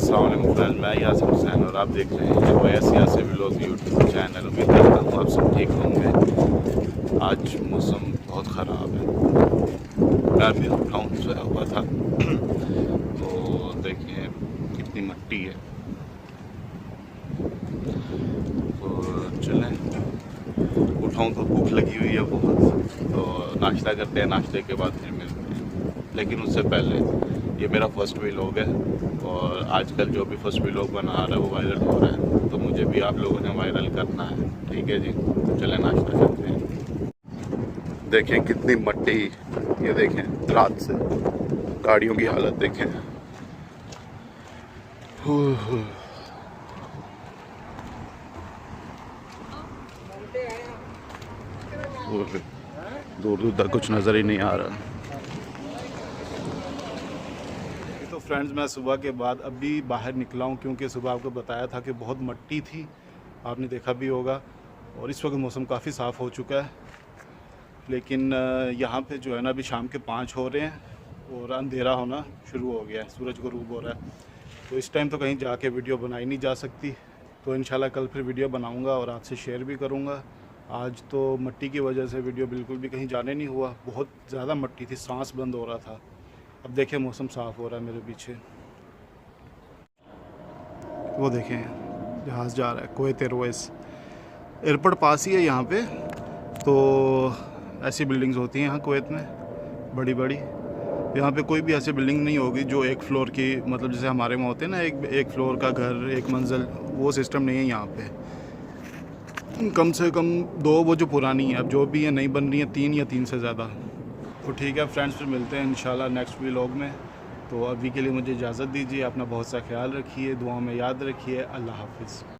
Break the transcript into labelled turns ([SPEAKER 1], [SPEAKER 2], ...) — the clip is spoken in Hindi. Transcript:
[SPEAKER 1] अस्सलाम वालेकुम फ्रेंड्स, मैं यासिर हुसैन और आप देख रहे हैं OS Yasir vlog YouTube channel. उम्मीद करता हूँ आप सब ठीक होंगे। आज मौसम बहुत ख़राब है, मैं भी अपडाउन सोया हुआ था तो देखिए कितनी मिट्टी है। तो चलें, उठाऊँ तो भूख लगी हुई है बहुत, तो नाश्ता करते हैं, नाश्ते के बाद फिर मिलते हैं। लेकिन उससे पहले ये मेरा फर्स्ट व्लॉग है और आजकल जो भी फर्स्ट व्लॉग बना रहा है वो वायरल हो रहा है, तो मुझे भी आप लोगों ने वायरल करना है, ठीक है जी। तो चलें नाश्ता करते हैं। देखें कितनी मट्टी, ये देखें रात से गाड़ियों की हालत देखें। दूर दूर तक कुछ नज़र ही नहीं आ रहा। तो फ्रेंड्स, मैं सुबह के बाद अभी बाहर निकला हूँ क्योंकि सुबह आपको बताया था कि बहुत मिट्टी थी, आपने देखा भी होगा। और इस वक्त मौसम काफ़ी साफ़ हो चुका है, लेकिन यहाँ पे जो है ना अभी शाम के 5 हो रहे हैं और अंधेरा होना शुरू हो गया है, सूरज ग़ुरूब हो रहा है। तो इस टाइम तो कहीं जाके वीडियो बनाई नहीं जा सकती, तो इंशाल्लाह कल फिर वीडियो बनाऊँगा और आपसे शेयर भी करूँगा। आज तो मिट्टी की वजह से वीडियो बिल्कुल भी कहीं जाने नहीं हुआ, बहुत ज़्यादा मिट्टी थी, सांस बंद हो रहा था। अब देखें मौसम साफ़ हो रहा है मेरे पीछे, वो देखें जहाज़ जा रहा है कुवैत एयरवेज़। एयरपोर्ट पास ही है यहाँ पे, तो ऐसी बिल्डिंग्स होती हैं यहाँ कुवैत में बड़ी बड़ी। यहाँ पे कोई भी ऐसी बिल्डिंग नहीं होगी जो एक फ्लोर की, मतलब जैसे हमारे में होते हैं ना एक फ्लोर का घर, एक मंजिल, वो सिस्टम नहीं है यहाँ पे। कम से कम 2 वो जो पुरानी है, अब जो भी है नई बन रही है 3 या 3 से ज़्यादा। तो ठीक है फ्रेंड्स, फिर मिलते हैं इंशाल्लाह नेक्स्ट व्लॉग में। तो अभी के लिए मुझे इजाज़त दीजिए, अपना बहुत सा ख्याल रखिए, दुआओं में याद रखिए। अल्लाह हाफ़िज़।